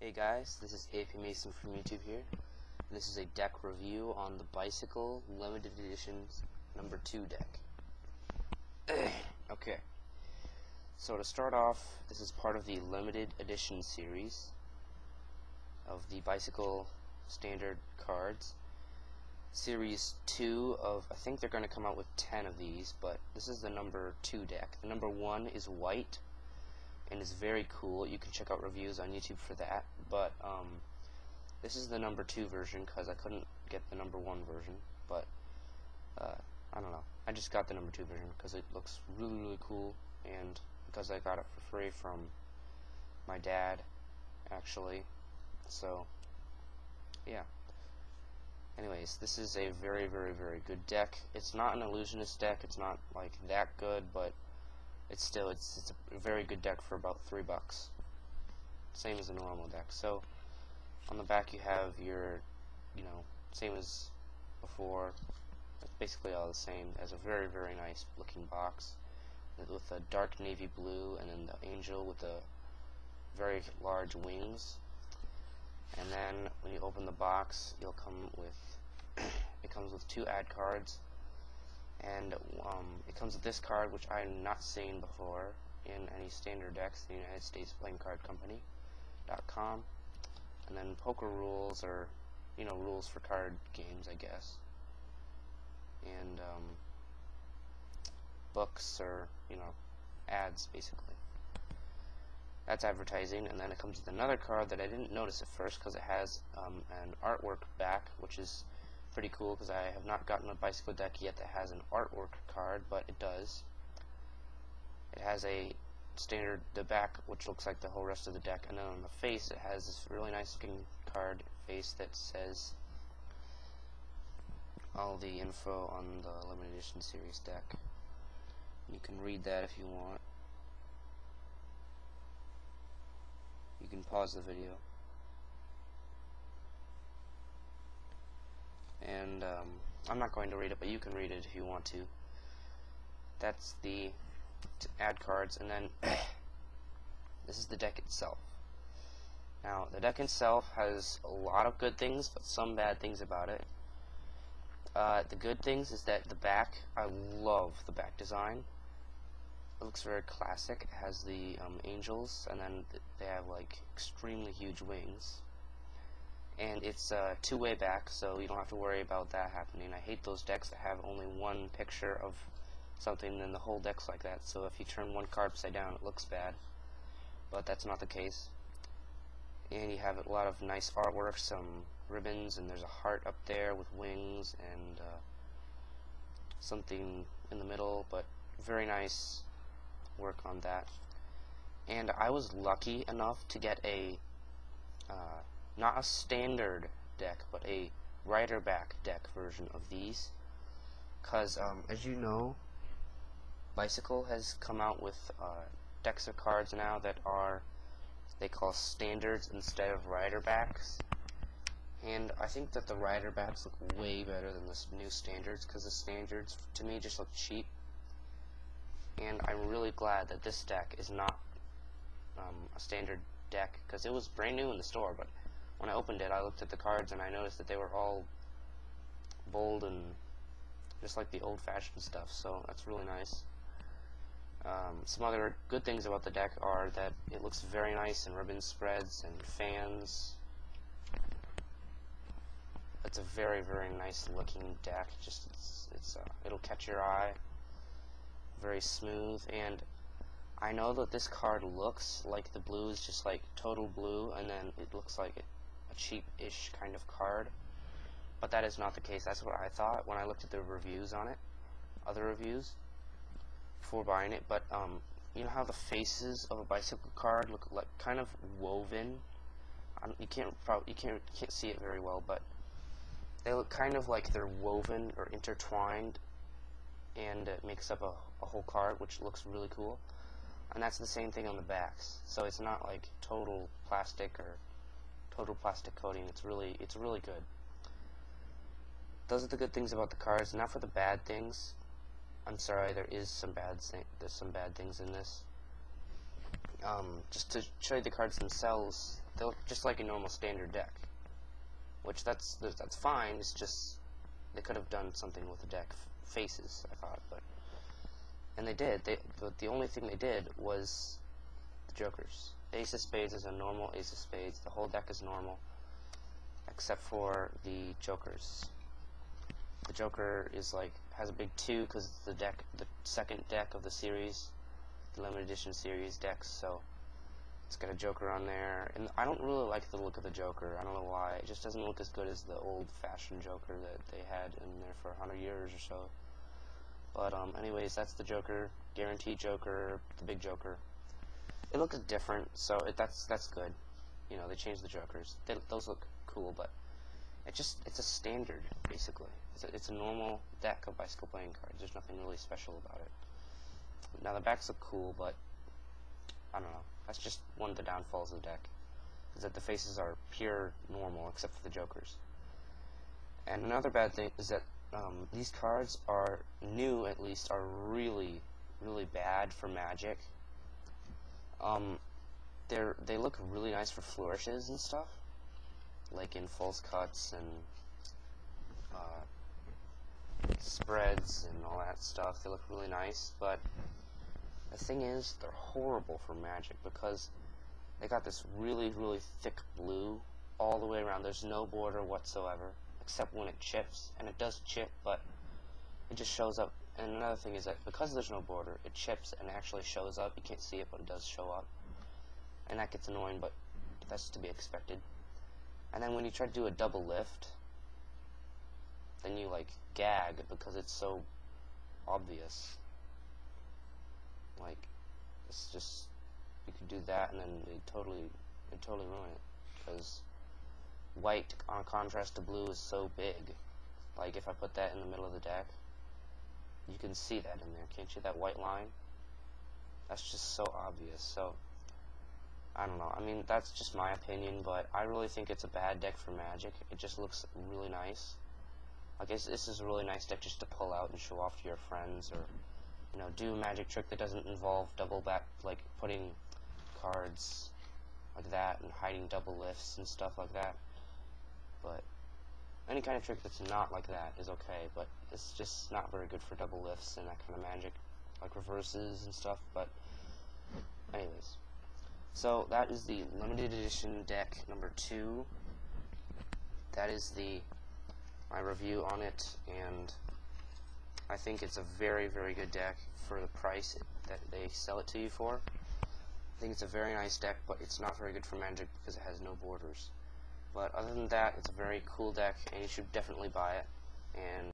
Hey guys, this is AP Mason from YouTube here. This is a deck review on the Bicycle Limited Editions number 2 deck. Okay, so to start off, this is part of the limited edition series of the Bicycle standard cards. Series 2 of, I think they're going to come out with 10 of these, but this is the number 2 deck. The number 1 is white and is very cool. You can check out reviews on YouTube for that, but this is the number 2 version because I couldn't get the number 1 version, but I don't know, I just got the number 2 version because it looks really cool, and because I got it for free from my dad actually. So yeah, anyways, this is a very good deck. It's not an illusionist deck, it's not like that good, but it's a very good deck for about $3, same as a normal deck. So on the back you have your, same as before. It's basically all the same. As a very nice looking box with a dark navy blue, and then the angel with the very large wings. And then when you open the box, you'll come with it comes with 2 ad cards. And it comes with this card, which I have not seen before in any standard decks, the United States Playing Card Company.com. And then poker rules, or rules for card games, I guess. And books, or ads, basically. That's advertising. And then it comes with another card that I didn't notice at first because it has an artwork back, which is pretty cool because I have not gotten a bicycle deck yet that has an artwork card, but it does. It has a standard, the back, which looks like the whole rest of the deck, and then on the face it has this really nice looking card face that says all the info on the limited edition series deck. You can read that if you want. You can pause the video. And I'm not going to read it, but you can read it if you want to. That's the ad cards, and then this is the deck itself. Now, the deck itself has a lot of good things, but some bad things about it. The good things is that the back, I love the back design. It looks very classic. It has the angels, and then they have like extremely huge wings. And it's a 2-way back, so you don't have to worry about that happening. I hate those decks that have only one picture of something and then the whole deck's like that. So if you turn one card upside down, it looks bad. But that's not the case. And you have a lot of nice artwork, some ribbons, and there's a heart up there with wings, and something in the middle, but very nice work on that. And I was lucky enough to get a not a standard deck, but a rider back deck version of these, because as you know, Bicycle has come out with decks of cards now that are, they call standards instead of rider backs, and I think that the rider backs look way better than the new standards, because the standards to me just look cheap. And I'm really glad that this deck is not a standard deck, because it was brand new in the store, but when I opened it, I looked at the cards and I noticed that they were all bold and just like the old-fashioned stuff, so that's really nice. Some other good things about the deck are that it looks very nice in ribbon spreads and fans. It's a very nice looking deck. Just it'll catch your eye. Very smooth, and I know that this card looks like the blue is just like total blue, and then it looks like a cheap-ish kind of card, but that is not the case. That's what I thought when I looked at the reviews on it, other reviews, before buying it. But you know how the faces of a bicycle card look like kind of woven? You can't see it very well, but they look kind of like they're woven or intertwined, and it makes up a whole card, which looks really cool. And that's the same thing on the backs. So it's not like total plastic or total plastic coating. It's really good. Those are the good things about the cards. Now for the bad things. I'm sorry, there's some bad things in this. Just to show you the cards themselves, they look just like a normal standard deck, which that's fine. It's just they could have done something with the deck faces, I thought, and they did. But the only thing they did was the jokers. Ace of Spades is a normal Ace of Spades. The whole deck is normal, except for the jokers. The Joker is has a big 2 because it's the second deck of the series, the limited edition series decks. So it's got a Joker on there, and I don't really like the look of the Joker. I don't know why. It just doesn't look as good as the old-fashioned Joker that they had in there for 100 years or so. But anyways, that's the Joker, guaranteed Joker, the big Joker. It looks different, so that's good. You know, they changed the Jokers. Those look cool, but it's a standard basically. It's a normal deck of bicycle playing cards. There's nothing really special about it. Now the backs look cool, but I don't know. That's just one of the downfalls of the deck, is that the faces are pure normal except for the Jokers. And another bad thing is that these cards are new, at least, are really, really bad for Magic. They look really nice for flourishes and stuff, like in false cuts and spreads and all that stuff. They look really nice, but the thing is, they're horrible for Magic because they got this really, really thick blue all the way around. There's no border whatsoever, except when it chips, and it does chip, but it just shows up. And another thing is that because there's no border, it chips and actually shows up. You can't see it, but it does show up, and that gets annoying, but that's to be expected. And then when you try to do a double lift, then you gag because it's so obvious. It's just, you could do that and then they totally ruin it, because white on contrast to blue is so big. If I put that in the middle of the deck, you can see that in there, can't you? That white line? That's just so obvious. So I don't know. I mean, that's just my opinion, but I really think it's a bad deck for Magic. It just looks really nice. I guess this is a really nice deck just to pull out and show off to your friends, or do a Magic trick that doesn't involve double back, like putting cards like that and hiding double lifts and stuff like that. But any kind of trick that's not like that is okay, but it's just not very good for double lifts and that kind of Magic, like reverses and stuff. But anyways, so that is the limited edition deck number 2. That is my review on it, and I think it's a very, very good deck for the price that they sell it to you for. I think it's a very nice deck, but it's not very good for Magic because it has no borders. But other than that, it's a very cool deck, and you should definitely buy it. And